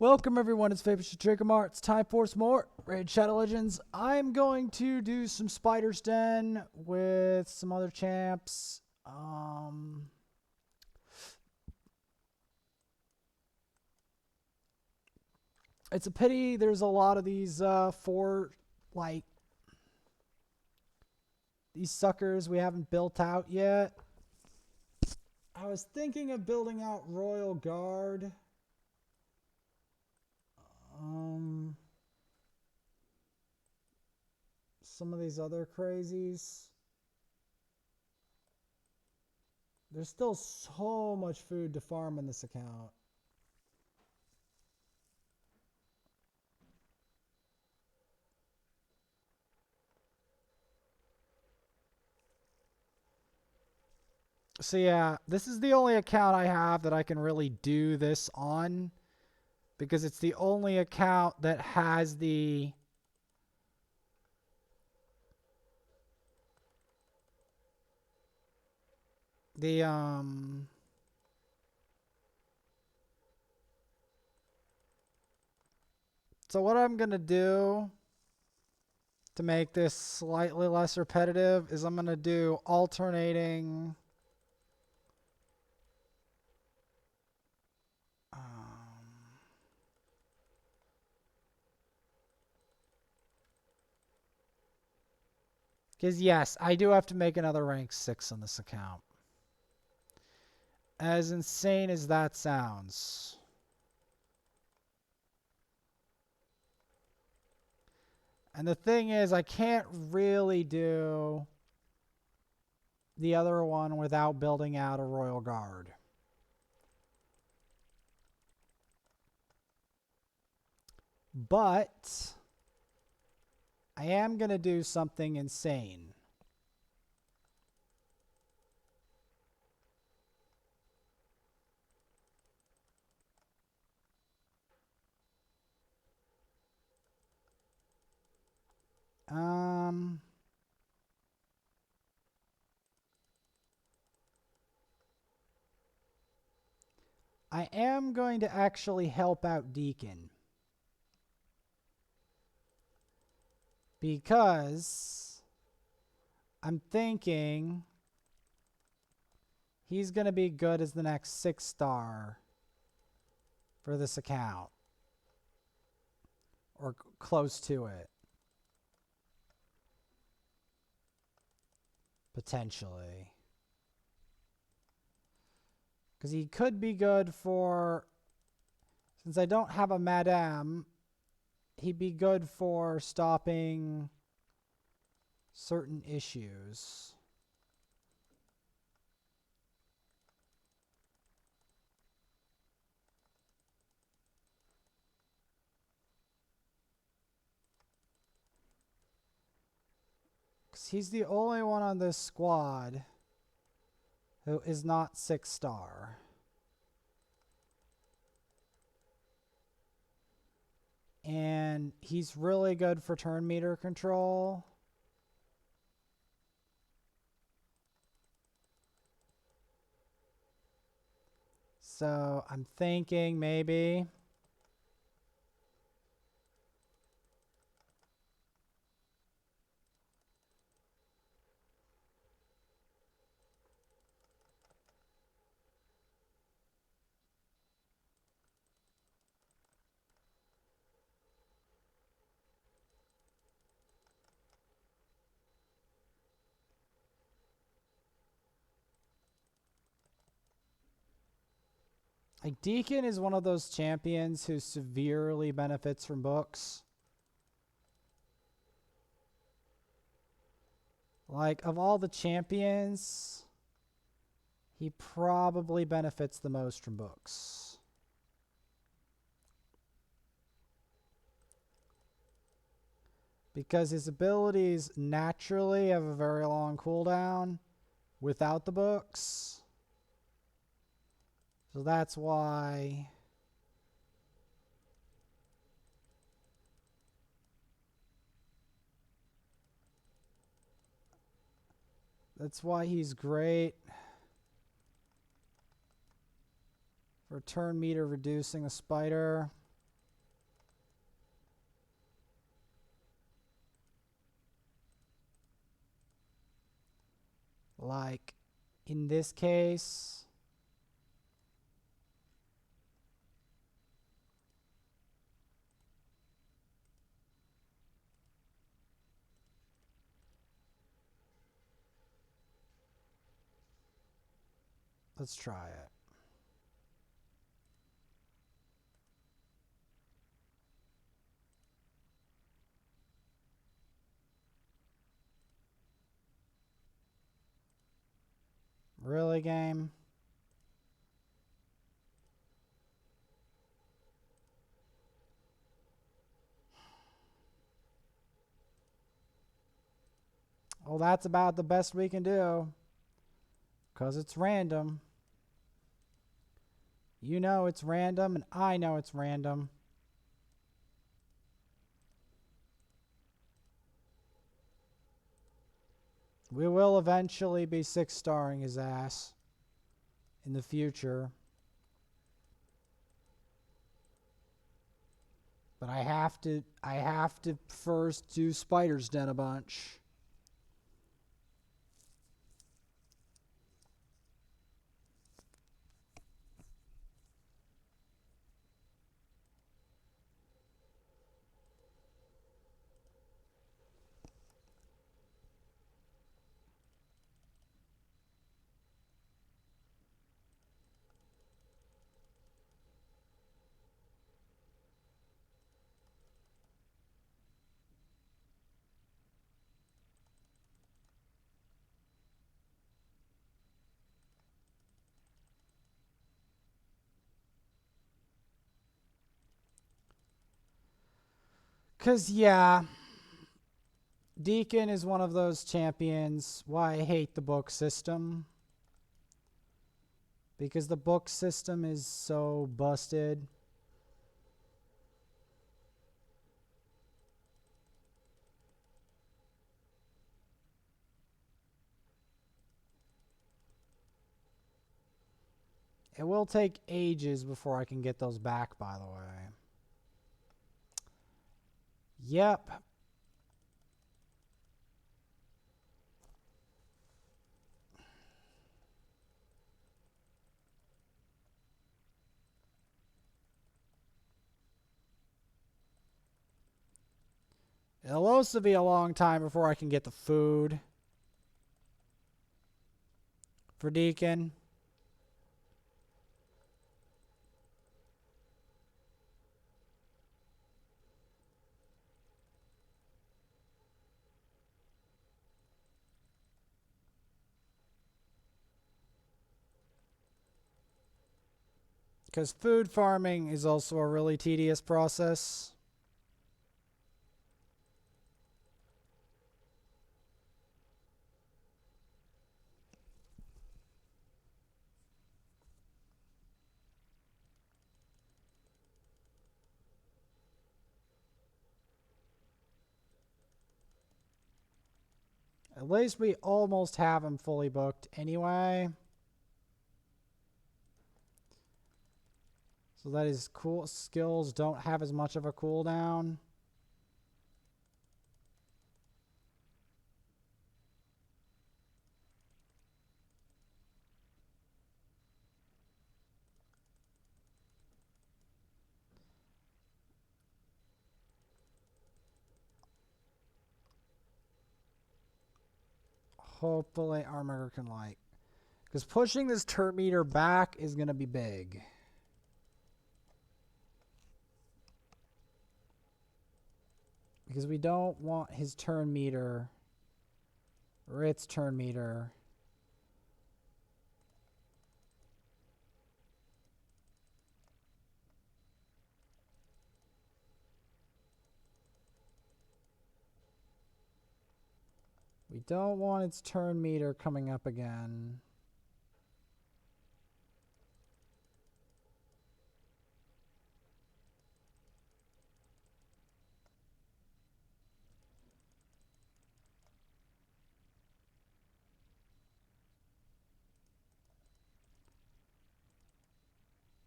Welcome everyone, it's Fabish Trickamar. It's time for some more Raid Shadow Legends. I'm going to do some Spider's Den with some other champs. It's a pity there's a lot of these these suckers we haven't built out yet. I was thinking of building out Royal Guard. Some of these other crazies. There's still so much food to farm in this account. So yeah, this is the only account I have that I can really do this on, because it's the only account that has so what I'm gonna do to make this slightly less repetitive is I'm gonna do alternating because yes, I do have to make another rank 6 on this account. As insane as that sounds. And the thing is, I can't really do the other one without building out a Royal Guard. But I am going to do something insane. I am going to actually help out Deacon. Because I'm thinking he's going to be good as the next 6-star for this account. Or close to it. Potentially. Because he could be good for, since I don't have a Madame, he'd be good for stopping certain issues. Because he's the only one on this squad who is not 6-star. And he's really good for turn meter control. So I'm thinking maybe like Deacon is one of those champions who severely benefits from books. Like, of all the champions, he probably benefits the most from books. Because his abilities naturally have a very long cooldown without the books. So that's why he's great for turn meter reducing a spider. like in this case, let's try it. Really, game? Well, that's about the best we can do. Because it's random. You know it's random, and I know it's random. We will eventually be 6-starring his ass in the future. But I have to first do Spider's Den a bunch. Because, yeah, Deacon is one of those champions. Why I hate the book system. Because the book system is so busted. It will take ages before I can get those back, by the way. Yep. It'll also be a long time before I can get the food for Deacon. Because food farming is also a really tedious process. At least we almost have him fully booked anyway. So that his cool skills don't have as much of a cooldown. Hopefully Armor can like. Because pushing this turn meter back is going to be big. Because we don't want his turn meter or its turn meter. We don't want its turn meter coming up again.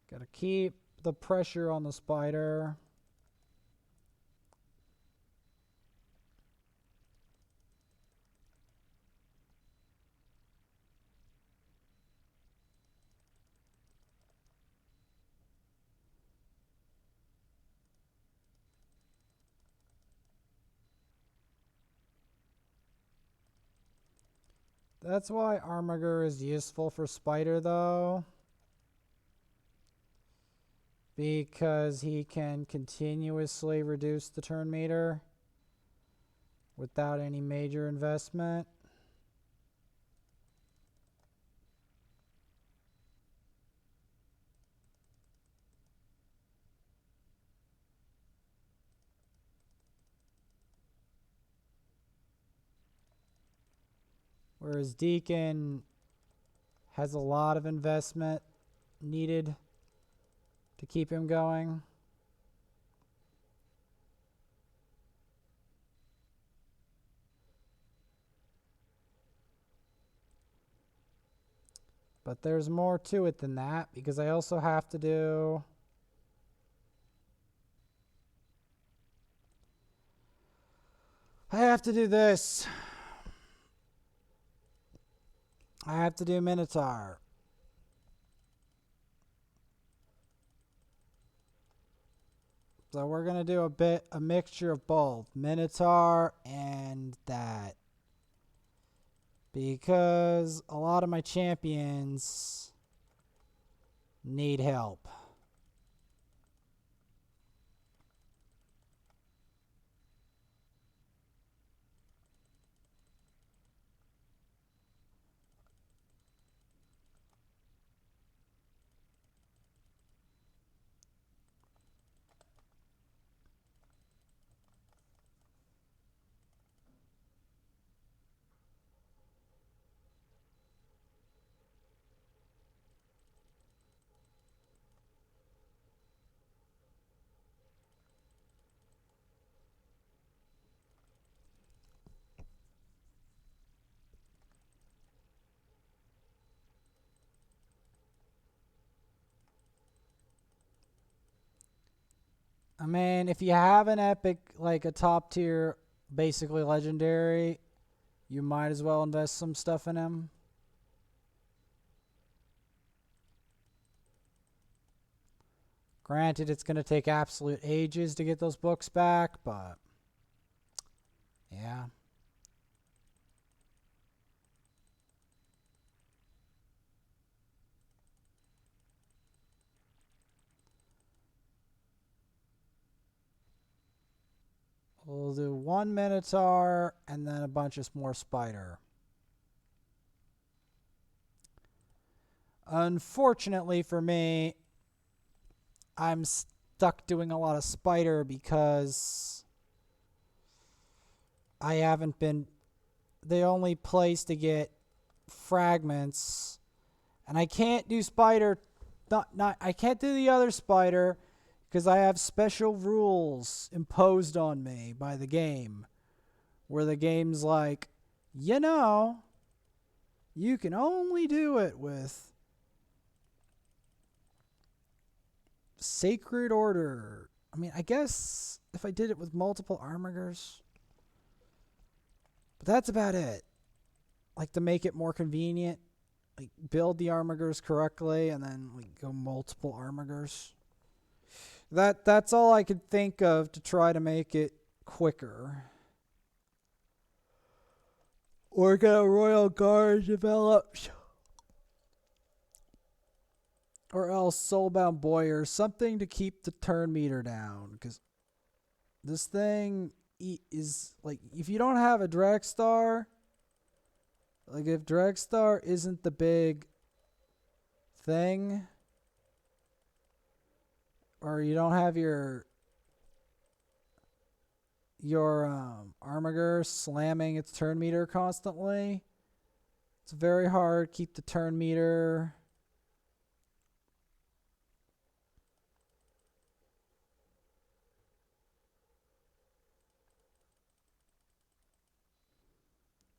Gotta keep the pressure on the spider. That's why Armiger is useful for Spider, though. Because he can continuously reduce the turn meter without any major investment. Whereas Deacon has a lot of investment needed to keep him going. But there's more to it than that, because I also have to do... I have to do this. I have to do Minotaur. So we're going to do a mixture of both Minotaur and that. Because a lot of my champions need help. I mean, if you have an epic, like a top tier, basically legendary, you might as well invest some stuff in him. Granted, it's going to take absolute ages to get those books back, but yeah. We'll do one Minotaur and then a bunch of more Spider. Unfortunately for me, I'm stuck doing a lot of Spider because I haven't been... The only place to get fragments, and I can't do Spider... I can't do the other Spider because I have special rules imposed on me by the game, where the game's like, you know, you can only do it with Sacred Order. I mean, I guess if I did it with multiple Armigers, but that's about it. Like, to make it more convenient, like build the Armigers correctly and then like go multiple Armigers. That's all I could think of to try to make it quicker. Or get a Royal Guard developed. Or else Soulbound Boyar, something to keep the turn meter down. Because this thing is, like, if you don't have a Dragstar, like if Dragstar isn't the big thing, or you don't have your Armiger slamming its turn meter constantly, it's very hard to keep the turn meter.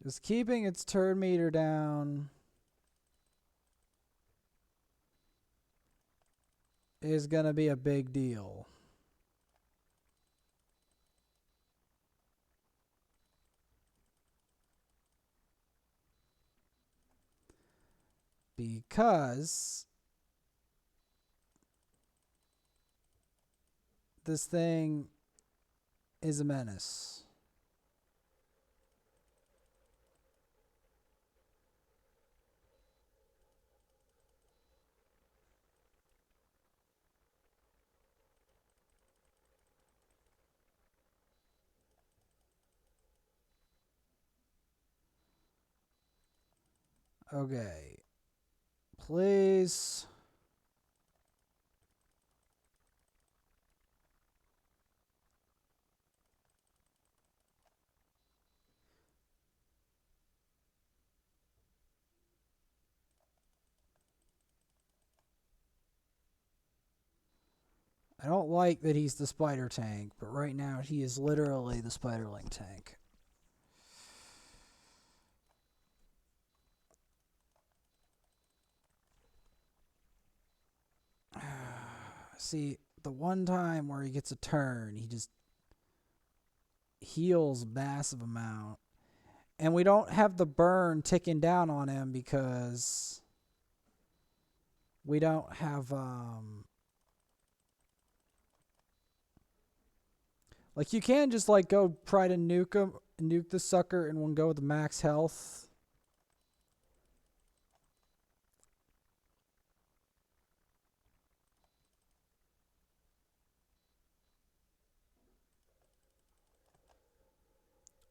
Just keeping its turn meter down is going to be a big deal. Because this thing is a menace. Okay. Please. I don't like that he's the spider tank, but right now he is literally the spiderling tank. See, the one time where he gets a turn, he just heals massive amount. And we don't have the burn ticking down on him because we don't have like you can just like go try to nuke the sucker in one go with the max health.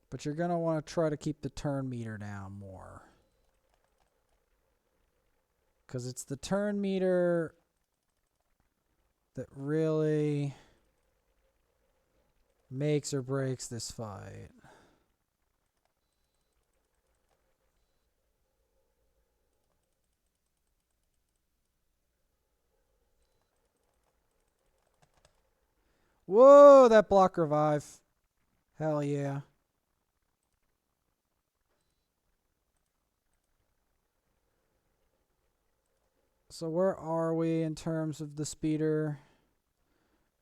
But you're going to want to try to keep the turn meter down more. Because it's the turn meter that really makes or breaks this fight. Whoa, that block revive. Hell yeah. So where are we in terms of the speeder?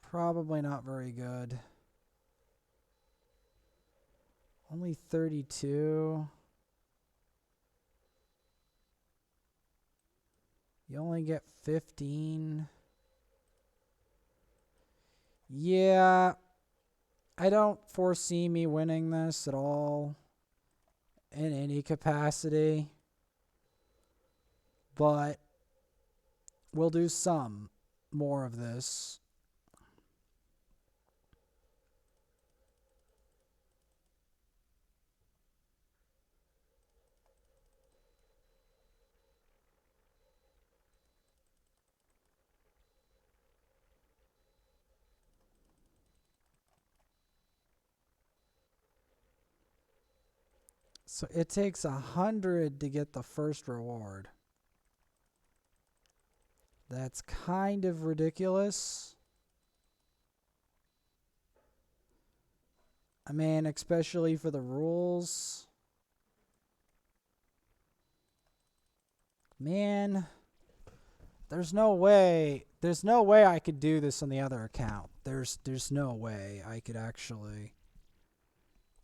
Probably not very good. Only 32. You only get 15. Yeah, I don't foresee me winning this at all in any capacity. But we'll do some more of this. So it takes 100 to get the first reward. That's kind of ridiculous. I mean, especially for the rules. Man, there's no way I could do this on the other account. There's no way I could actually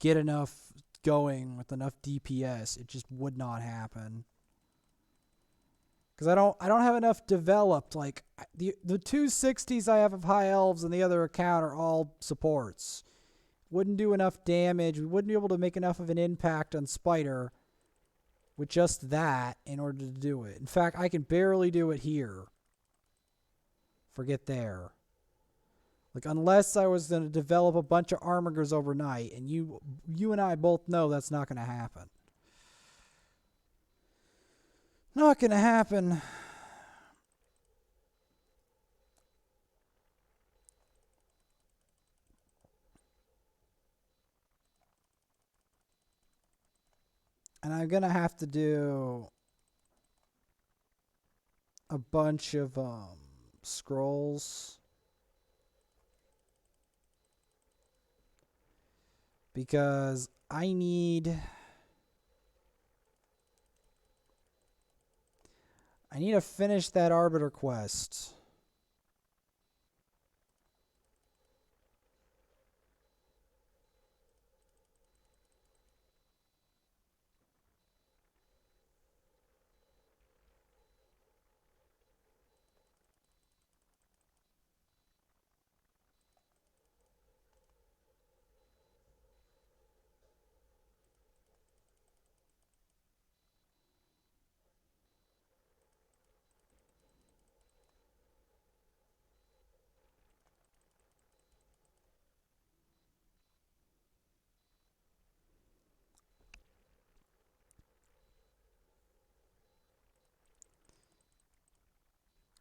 get enough going with enough DPS. It just would not happen. Because I don't have enough developed. Like the 260s I have of high elves and the other account are all supports. Wouldn't do enough damage. We wouldn't be able to make enough of an impact on Spider with just that in order to do it. In fact, I can barely do it here. Forget there. Like, unless I was going to develop a bunch of armigers overnight, and you and I both know that's not going to happen. Not going to happen. And I'm going to have to do a bunch of scrolls. Because I need to finish that Arbiter quest.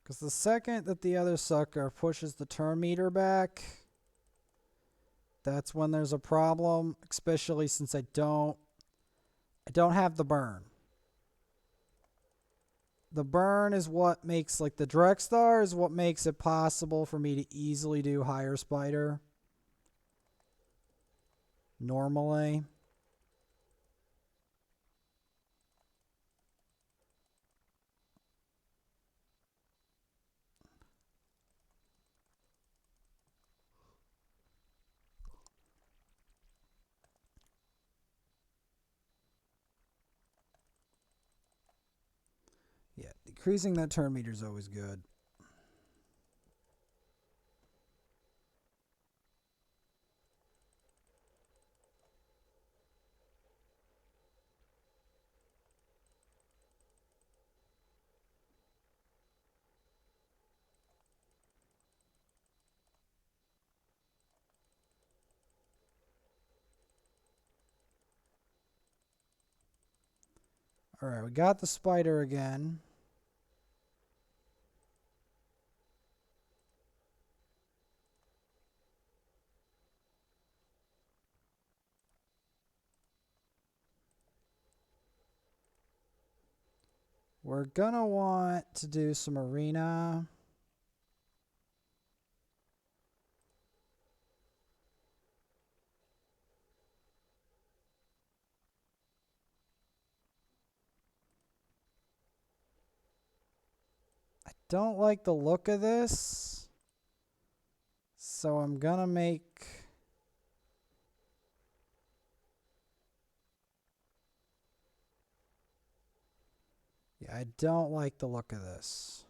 Because the second that the other sucker pushes the turn meter back, that's when there's a problem, especially since I don't have the burn. The burn is what makes, like, the direct star is what makes it possible for me to easily do higher spider normally. Yeah, decreasing that turn meter is always good. All right, we got the spider again. We're gonna want to do some arena. I don't like the look of this, so I'm gonna make... Yeah, I don't like the look of this.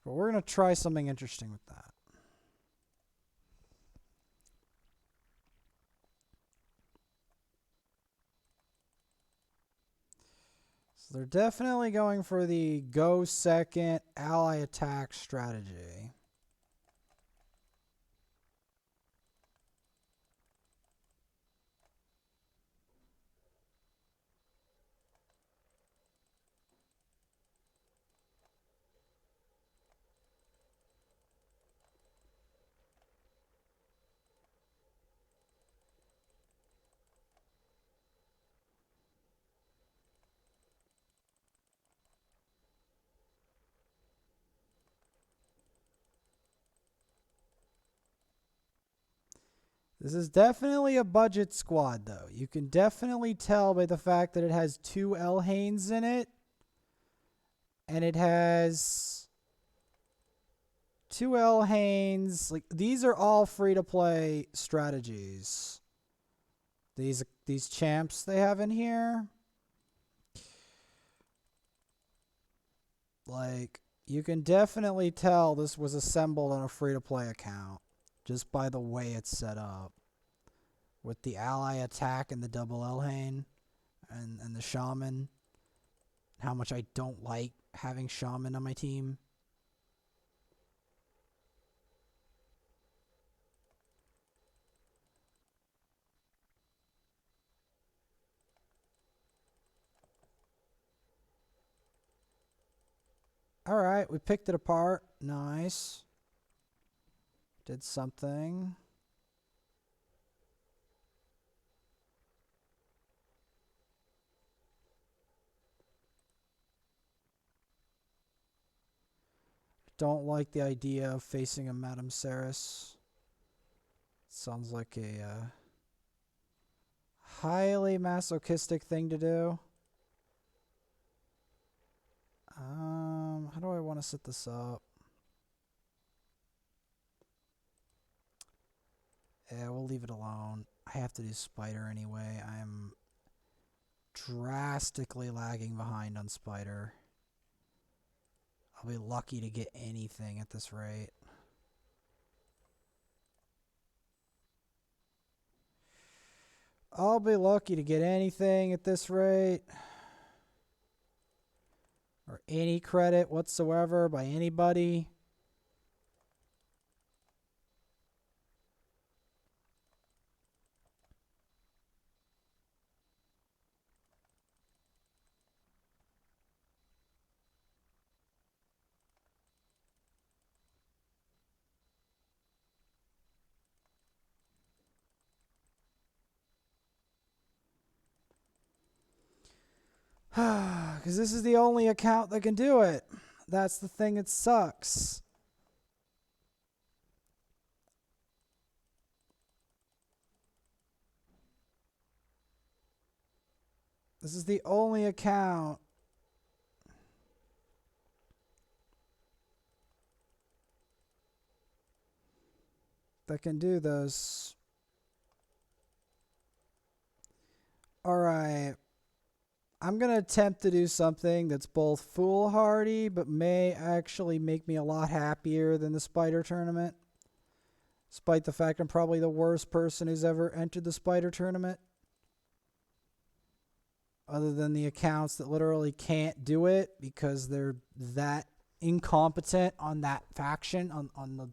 But we're going to try something interesting with that. So they're definitely going for the go second ally attack strategy. This is definitely a budget squad, though. You can definitely tell by the fact that it has 2 Elhanes in it. And it has 2 Elhanes. Like, these are all free-to-play strategies. These champs they have in here. Like, you can definitely tell this was assembled on a free-to-play account. Just by the way it's set up. With the ally attack and the double Elhane and the shaman. How much I don't like having shaman on my team. Alright, we picked it apart. Nice. Did something. Don't like the idea of facing a Madame Ceres. Sounds like a highly masochistic thing to do. How do I want to set this up? Yeah, we'll leave it alone. I have to do spider anyway. I'm drastically lagging behind on spider. I'll be lucky to get anything at this rate. I'll be lucky to get anything at this rate. Or any credit whatsoever by anybody. Because this is the only account that can do it. That's the thing that sucks. This is the only account that can do this. Alright. I'm going to attempt to do something that's both foolhardy, but may actually make me a lot happier than the spider tournament. Despite the fact I'm probably the worst person who's ever entered the spider tournament. Other than the accounts that literally can't do it because they're that incompetent on that faction. On the...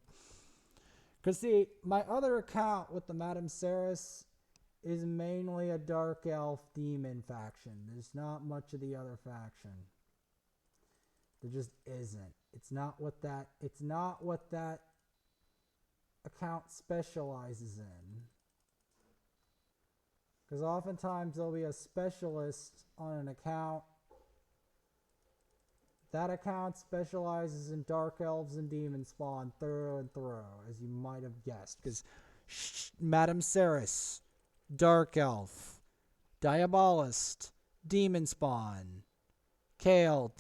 Because see, my other account with the Madame Ceres is mainly a dark elf demon faction. There's not much of the other faction. There just isn't. It's not what that account specializes in. Because oftentimes there'll be a specialist on an account. That account specializes in dark elves and demon spawn through and through, as you might have guessed. Because Madame Ceres, dark elf, diabolist, demon spawn, Kale,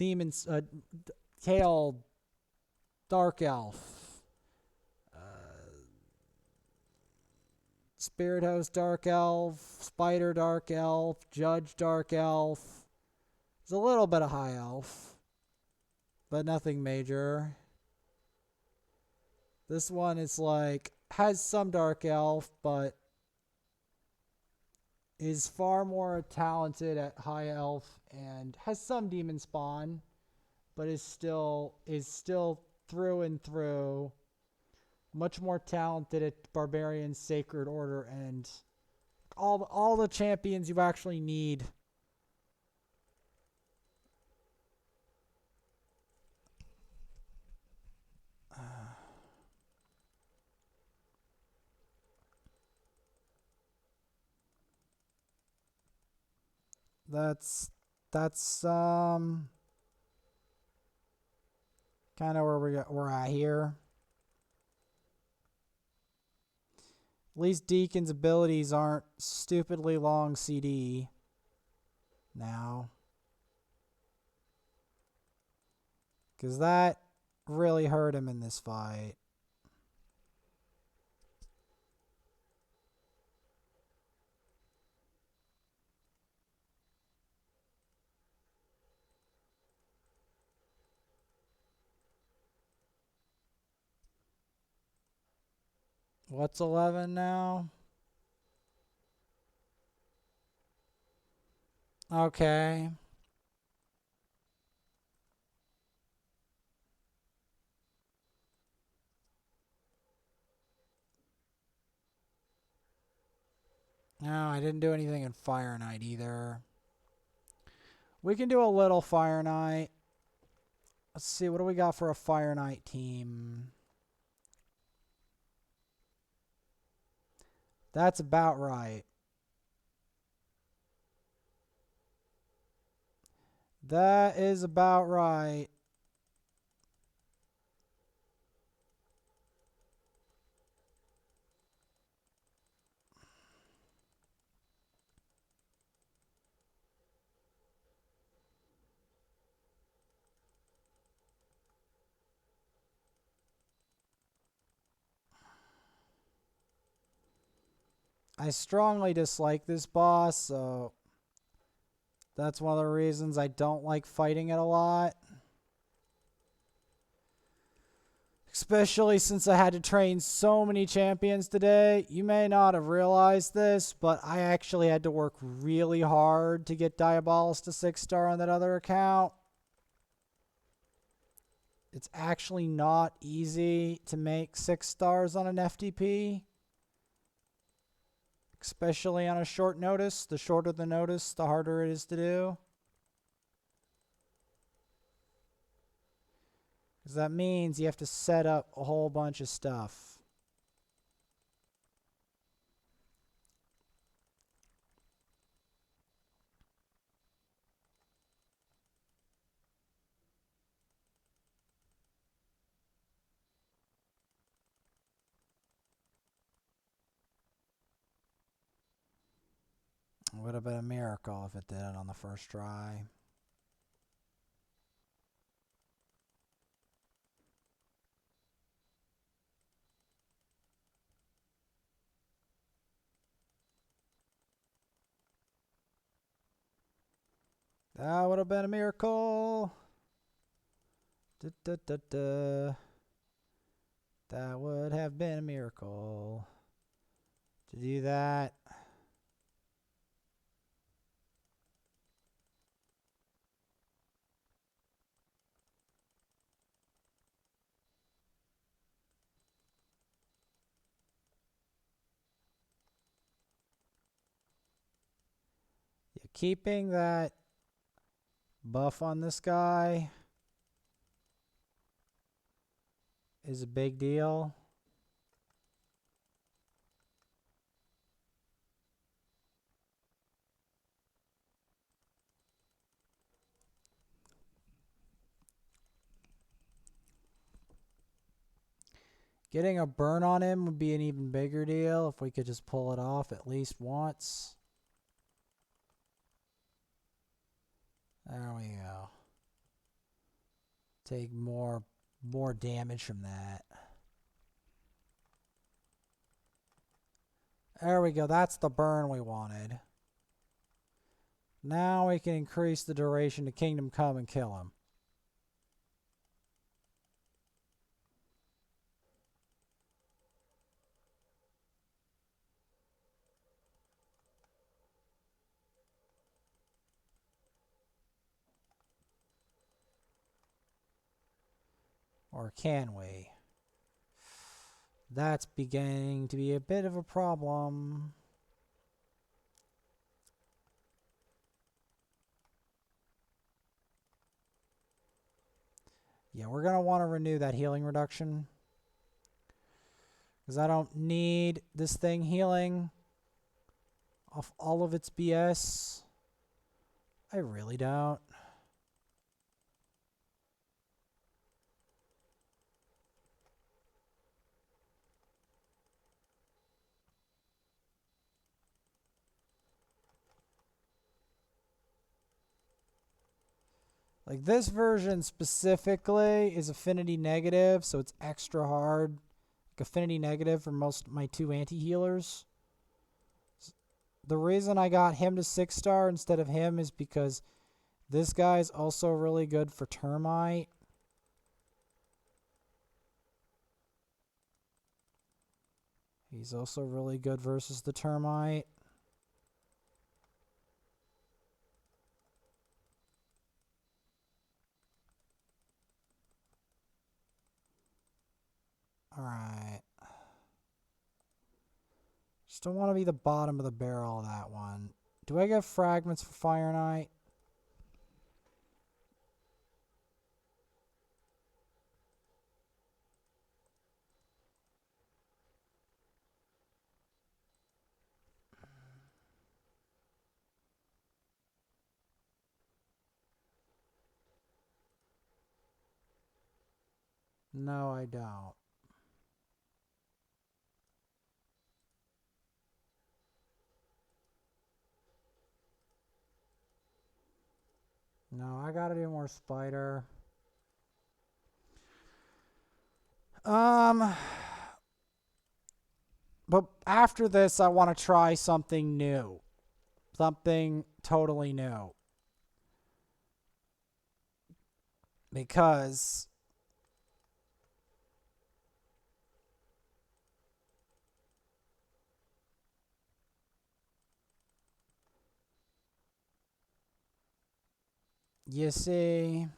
Kale, dark elf, Spirit Host dark elf, Spider dark elf, Judge dark elf. There's a little bit of high elf, but nothing major. This one is like, has some dark elf, but is far more talented at high elf and has some demon spawn, but is still through and through much more talented at barbarian, sacred order, and all the champions you actually need. That's kind of where we're at here. At least Deacon's abilities aren't stupidly long CD now. Because that really hurt him in this fight. What's 11 now? Okay. No, I didn't do anything in Fire Knight either. We can do a little Fire Knight. Let's see, what do we got for a Fire Knight team? That's about right. That is about right. I strongly dislike this boss, so that's one of the reasons I don't like fighting it a lot. Especially since I had to train so many champions today. You may not have realized this, but I actually had to work really hard to get Diabolus to 6-star on that other account. It's actually not easy to make 6 stars on an FTP. Especially on a short notice. The shorter the notice, the harder it is to do. Because that means you have to set up a whole bunch of stuff. would have been a miracle if it did it on the first try. That would have been a miracle. Da, da, da, da. That would have been a miracle to do that. Yeah, keeping that buff on this guy is a big deal. Getting a burn on him would be an even bigger deal if we could just pull it off at least once. There we go. Take more damage from that. There we go. That's the burn we wanted. Now we can increase the duration to Kingdom Come and kill him. Or can we? That's beginning to be a bit of a problem. Yeah, we're going to want to renew that healing reduction. Because I don't need this thing healing off all of its BS. I really don't. Like this version specifically is affinity negative, so it's extra hard. Like affinity negative for most of my two anti-healers. The reason I got him to 6-star instead of him is because this guy's also really good for termite. He's also really good versus the termite. Alright. Just don't want to be the bottom of the barrel of that one. Do I get fragments for Fire Knight? No, I don't. No, I gotta do more spider. But after this, I want to try something new. Something totally new. Because you see,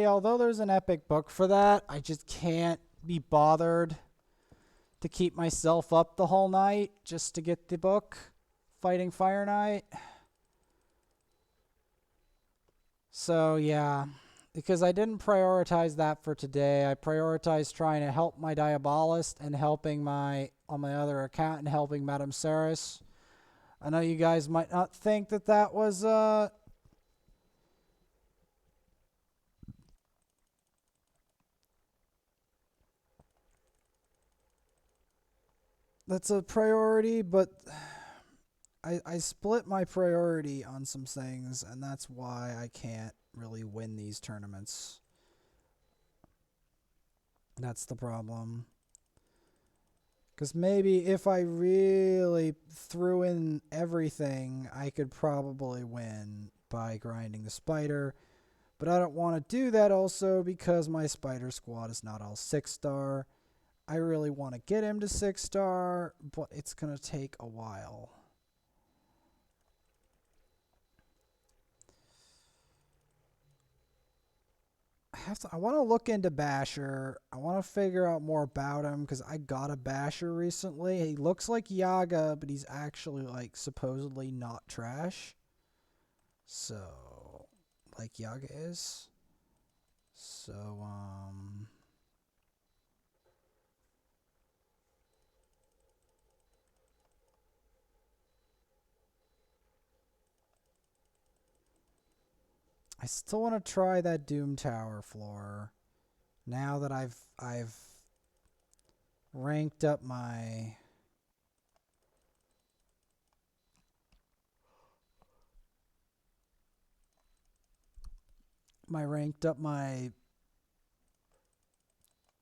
although there's an epic book for that, I just can't be bothered to keep myself up the whole night just to get the book, Fighting Fire Knight. So, yeah, because I didn't prioritize that for today. I prioritized trying to help my Diabolist and helping my, on my other account, and helping Madame Saris. I know you guys might not think that that was, that's a priority, but I split my priority on some things, and that's why I can't really win these tournaments. That's the problem. Because maybe if I really threw in everything, I could probably win by grinding the spider. But I don't want to do that also because my spider squad is not all 6-star. I really want to get him to 6-star, but it's going to take a while. I want to look into Basher. I want to figure out more about him because I got a Basher recently. He looks like Yaga, but he's actually like supposedly not trash. So, like Yaga is. So, I still want to try that Doom Tower floor. Now that I've ranked up my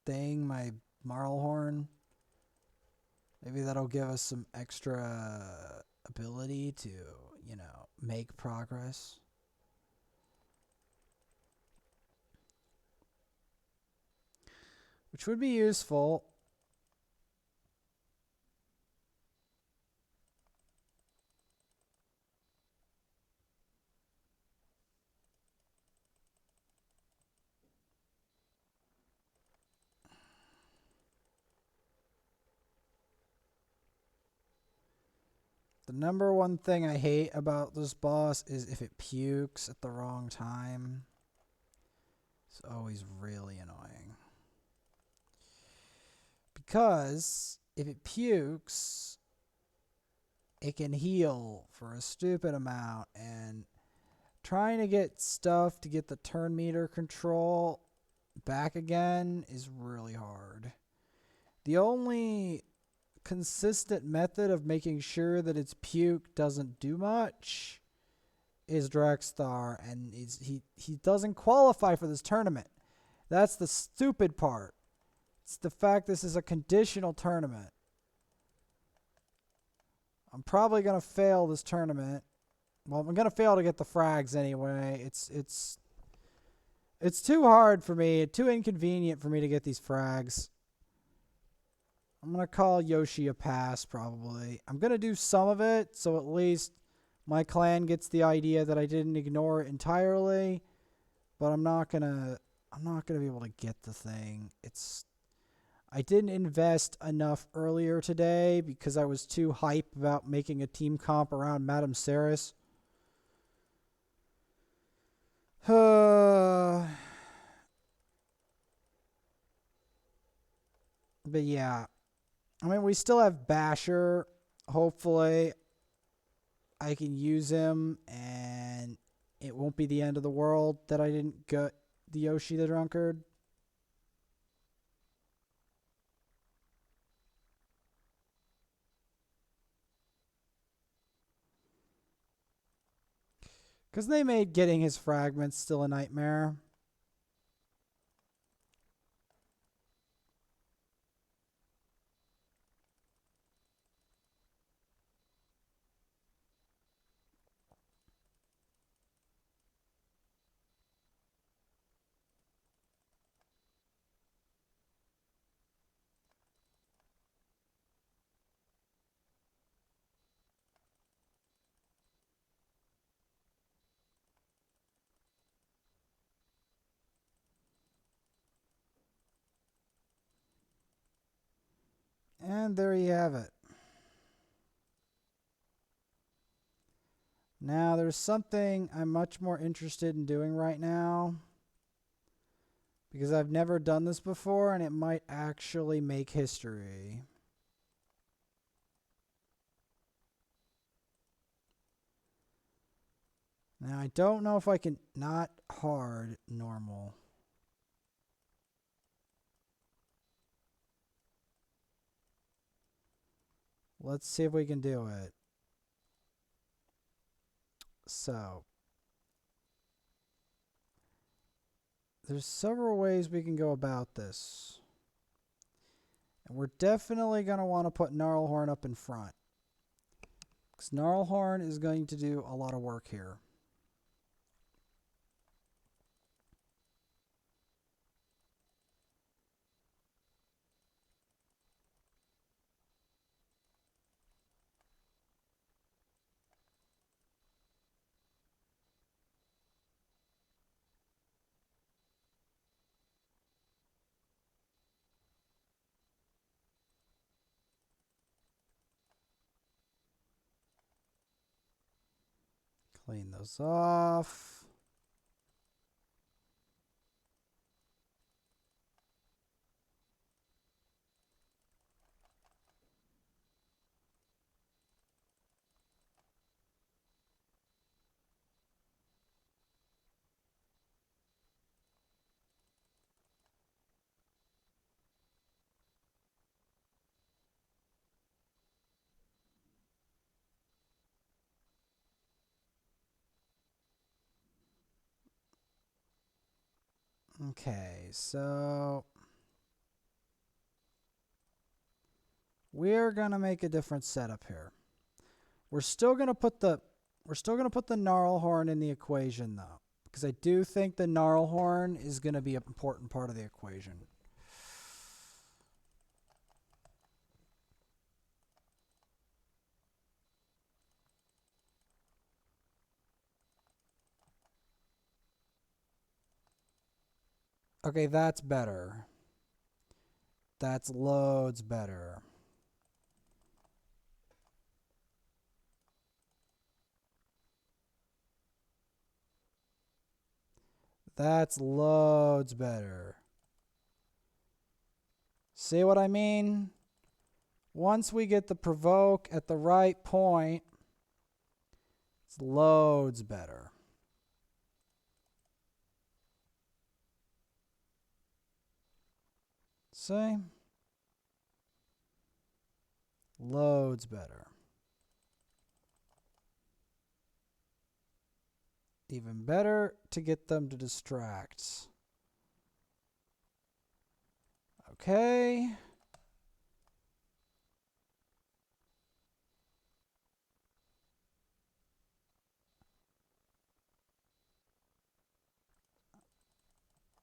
thing, my Marlhorn. Maybe that'll give us some extra ability to, make progress. Which would be useful. The number one thing I hate about this boss is if it pukes at the wrong time. It's always really annoying. Because if it pukes, it can heal for a stupid amount, and trying to get stuff to get the turn meter control back again is really hard. The only consistent method of making sure that its puke doesn't do much is Dragstar, and he doesn't qualify for this tournament. That's the stupid part. It's the fact this is a conditional tournament. I'm probably gonna fail this tournament. Well, I'm gonna fail to get the frags anyway. It's too hard for me, too inconvenient for me to get these frags. I'm gonna call Yoshi a pass probably. I'm gonna do some of it so at least my clan gets the idea that I didn't ignore it entirely, but I'm not gonna be able to get the thing. I didn't invest enough earlier today because I was too hype about making a team comp around Madame Saris. But yeah, I mean, we still have Basher. Hopefully, I can use him, and it won't be the end of the world that I didn't get the Yoshi the Drunkard. Because they made getting his fragments still a nightmare. And there you have it. Now, there's something I'm much more interested in doing right now because I've never done this before and it might actually make history. Now, I don't know if I can, not hard, normal. Let's see if we can do it. So, there's several ways we can go about this. And we're definitely going to want to put Gnarlhorn up in front. Because Gnarlhorn is going to do a lot of work here. Clean those off. Okay, so we're gonna make a different setup here. We're still gonna put the Gnarlhorn in the equation though, because I do think the Gnarlhorn is gonna be an important part of the equation. Okay, that's better. That's loads better. That's loads better. See what I mean? Once we get the provoke at the right point, it's loads better. See? Loads better. Even better to get them to distract. Okay.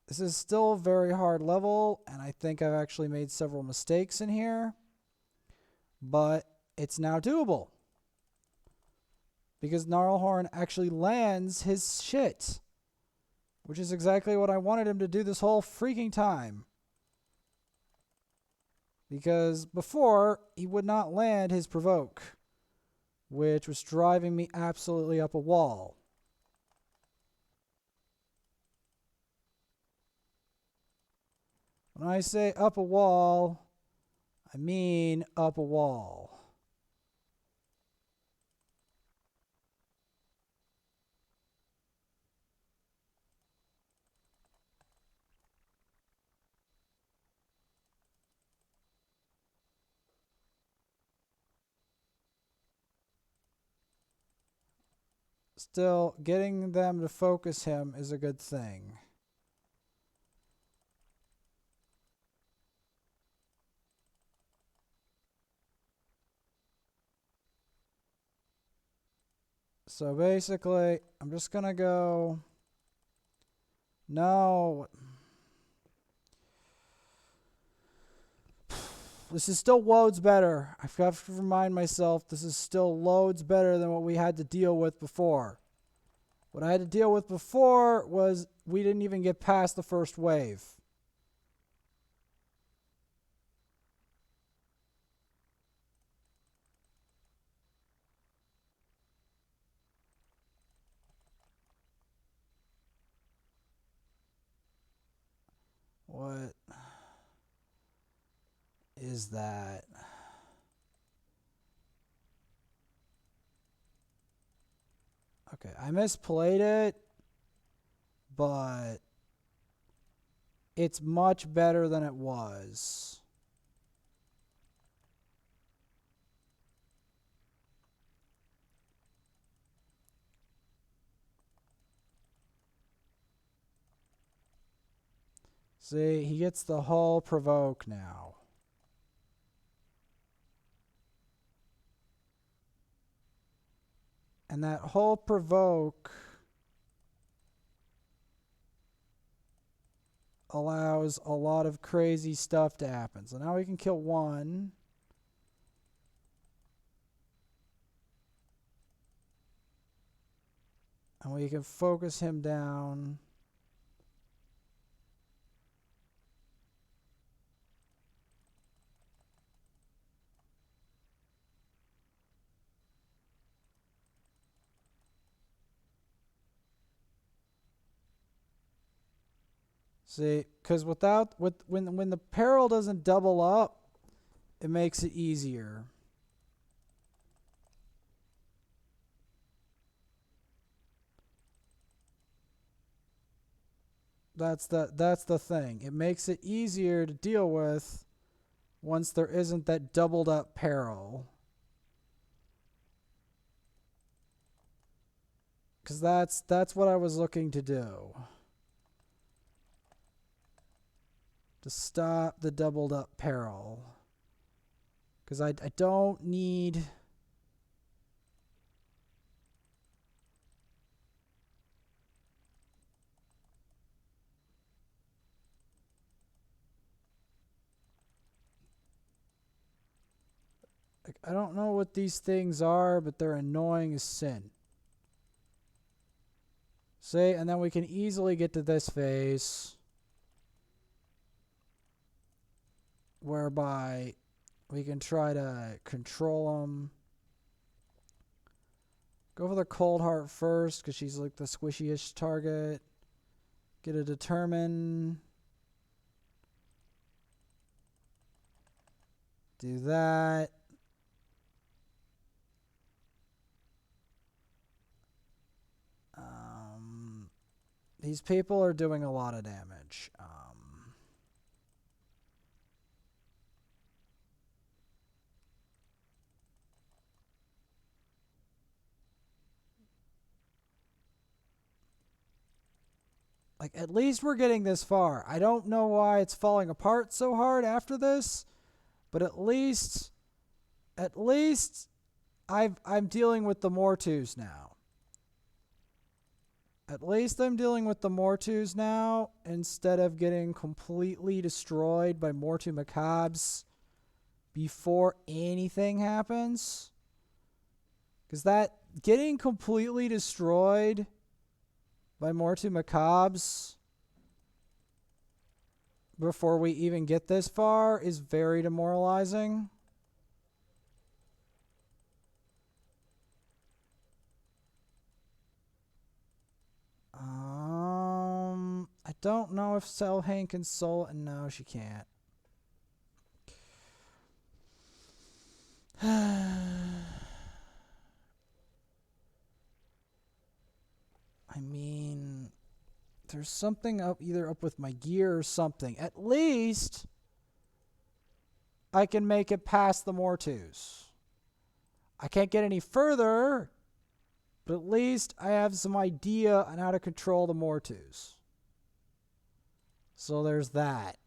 This is still a very hard level, and I think I've actually made several mistakes in here. But it's now doable. Because Gnarlhorn actually lands his shit. Which is exactly what I wanted him to do this whole freaking time. Because before, he would not land his provoke. Which was driving me absolutely up a wall. When I say up a wall, I mean up a wall. Still, getting them to focus him is a good thing. So basically, I'm just going to go... No. This is still loads better. I've got to remind myself this is still loads better than what we had to deal with before. What I had to deal with before was we didn't even get past the first wave. is that? Okay, I misplayed it, but it's much better than it was. See, he gets the whole provoke now. And that whole provoke allows a lot of crazy stuff to happen. So now we can kill one. And we can focus him down. See, because when the peril doesn't double up, it makes it easier. That's the thing. It makes it easier to deal with once there isn't that doubled up peril. Because that's what I was looking to do. To stop the doubled up peril. Because I don't need... Like, I don't know what these things are, but they're annoying as sin. See, and then we can easily get to this phase. Whereby we can try to control them. Go for the cold heart first, because she's like the squishiest target. Get a determine. Do that. These people are doing a lot of damage. Like, at least we're getting this far. I don't know why it's falling apart so hard after this, but at least I'm dealing with the Mortus now. At least I'm dealing with the Mortus now instead of getting completely destroyed by Mortu Macabres before anything happens. Because that getting completely destroyed by Mortu Macabres before we even get this far is very demoralizing. I don't know if Selhane can soul it. No, she can't. I mean, there's something up either up with my gear or something. At least I can make it past the Mortus. I can't get any further, but at least I have some idea on how to control the Mortus. So there's that.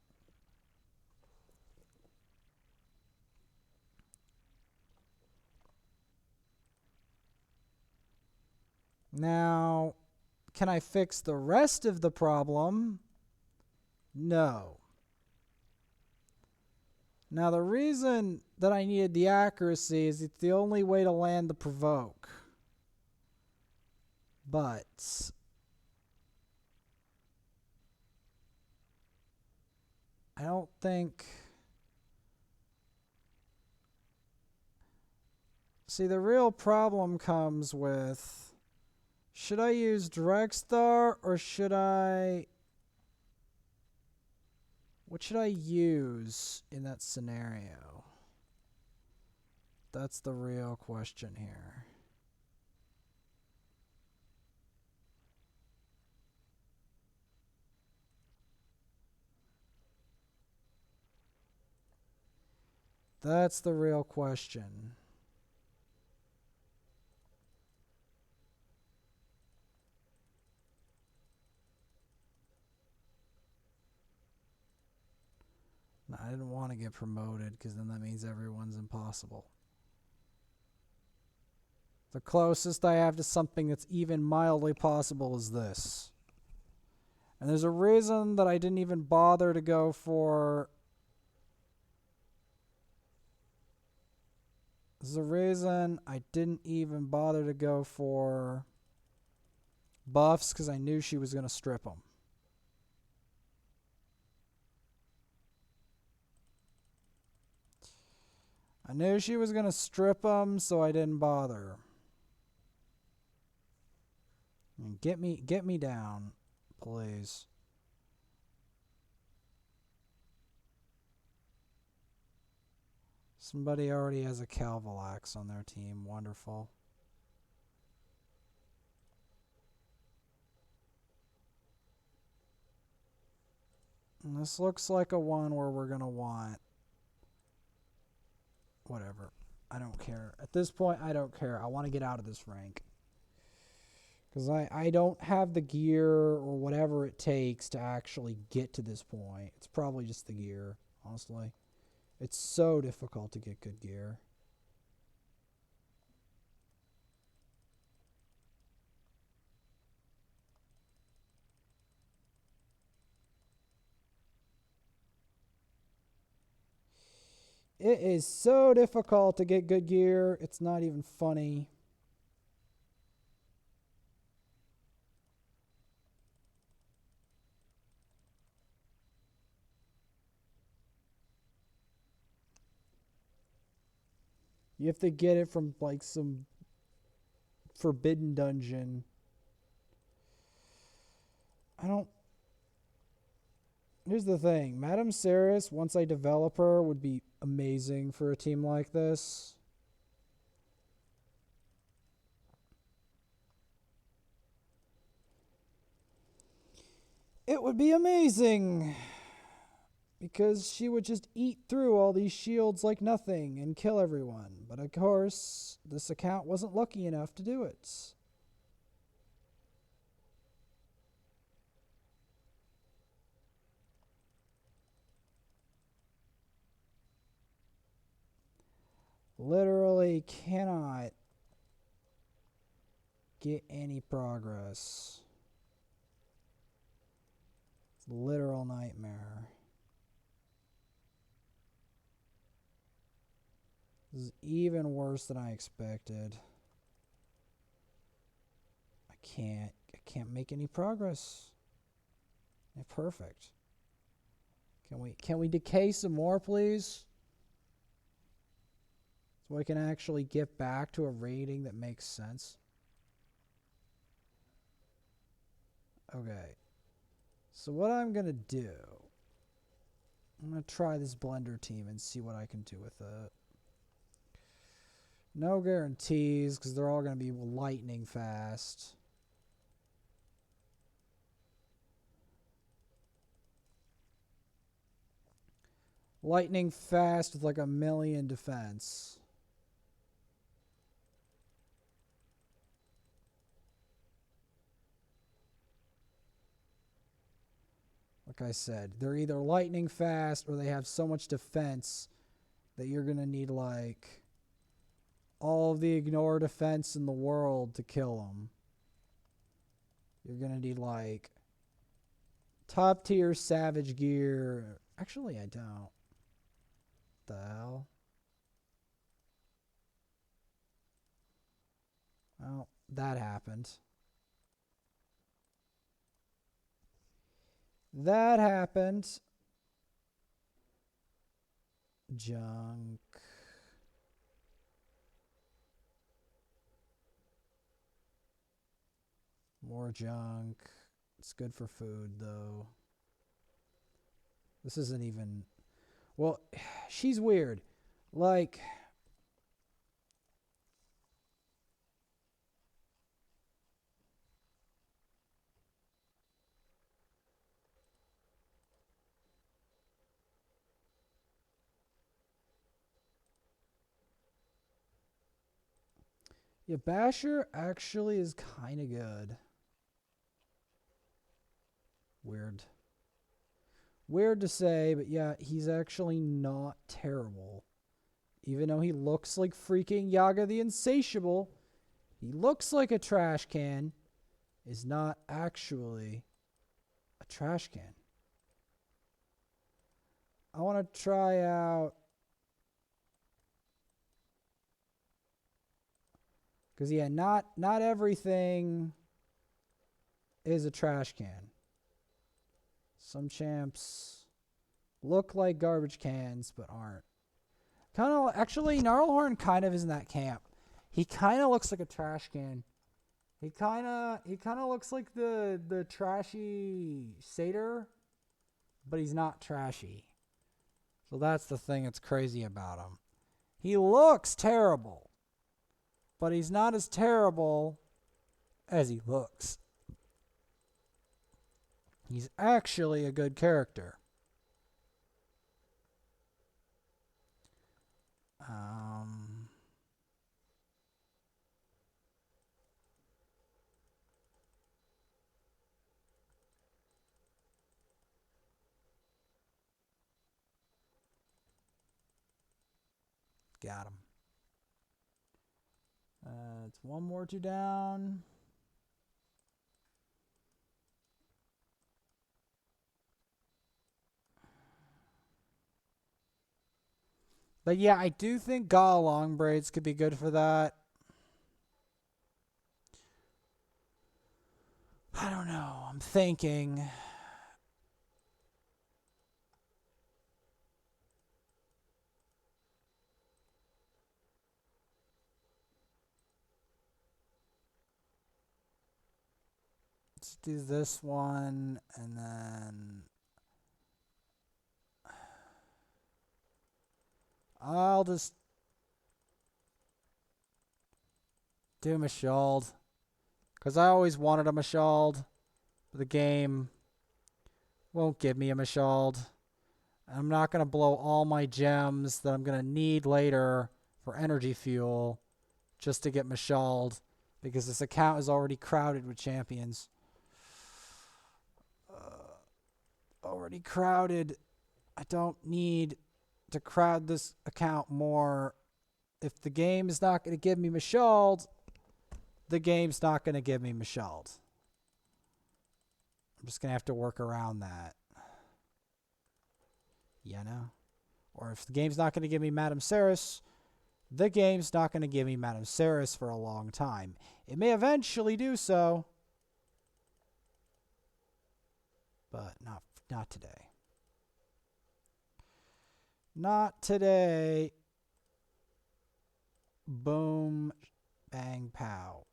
Now, can I fix the rest of the problem? No. Now, the reason that I needed the accuracy is it's the only way to land the provoke. But I don't think... See, the real problem comes with... Should I use Drexthar or should I What should I use in that scenario? That's the real question here. That's the real question. No, I didn't want to get promoted because then that means everyone's impossible. The closest I have to something that's even mildly possible is this. And there's a reason that I didn't even bother to go for... There's a reason I didn't even bother to go for buffs, because I knew she was going to strip them. I knew she was going to strip them, so I didn't bother. And get me down, please. Somebody already has a Calvalax on their team. Wonderful. And this looks like a one where we're going to want... Whatever. I don't care. At this point, I don't care. I want to get out of this rank. Because I don't have the gear or whatever it takes to actually get to this point. It's probably just the gear, honestly. It's so difficult to get good gear. It is so difficult to get good gear. It's not even funny. You have to get it from like some forbidden dungeon. Here's the thing. Madame Ceres, once I develop her, would be amazing for a team like this. It would be amazing. Because she would just eat through all these shields like nothing and kill everyone. But of course, this account wasn't lucky enough to do it. Literally cannot get any progress. It's a literal nightmare. This is even worse than I expected. I can't make any progress. Yeah, perfect. Can we decay some more, please? So I can actually get back to a rating that makes sense. Okay. So what I'm going to do, I'm going to try this blender team and see what I can do with it. No guarantees, because they're all going to be lightning fast. Lightning fast with like 1,000,000 defense. Like I said, they're either lightning fast or they have so much defense that you're going to need like all of the ignore defense in the world to kill them. You're going to need like top tier savage gear. Actually, I don't. The hell? Well, that happened. That happened. Junk. More junk. It's good for food, though. This isn't even... Well, she's weird. Like... Yeah, Basher actually is kind of good. Weird. Weird to say, but yeah, he's actually not terrible. Even though he looks like freaking Yaga the Insatiable, he looks like a trash can, is not actually a trash can. I want to try out... Because, yeah, not everything is a trash can. Some champs look like garbage cans, but aren't. Kind of, actually, Gnarlhorn kind of is in that camp. He kind of looks like a trash can. He kind of looks like the trashy satyr, but he's not trashy. So that's the thing that's crazy about him. He looks terrible, but he's not as terrible as he looks. He's actually a good character. Got him. It's one more two down. But yeah, I do think Gala long braids could be good for that. I don't know. I'm thinking. Let's do this one and then I'll just do Mashald. Because I always wanted a Mashald. But the game won't give me a Mashald. I'm not going to blow all my gems that I'm going to need later for energy fuel just to get Mashald. Because this account is already crowded with champions. Already crowded. I don't need to crowd this account more. If the game is not going to give me Mashald, the game's not going to give me Mashald. I'm just going to have to work around that. You know? Or if the game's not going to give me Madame Ceres, the game's not going to give me Madame Ceres for a long time. It may eventually do so, but not today. Not today. Boom, bang, pow.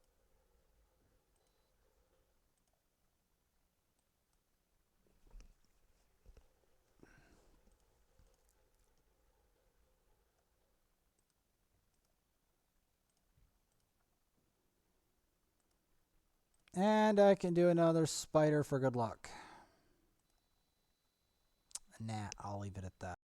And I can do another spider for good luck. Nah, I'll leave it at that.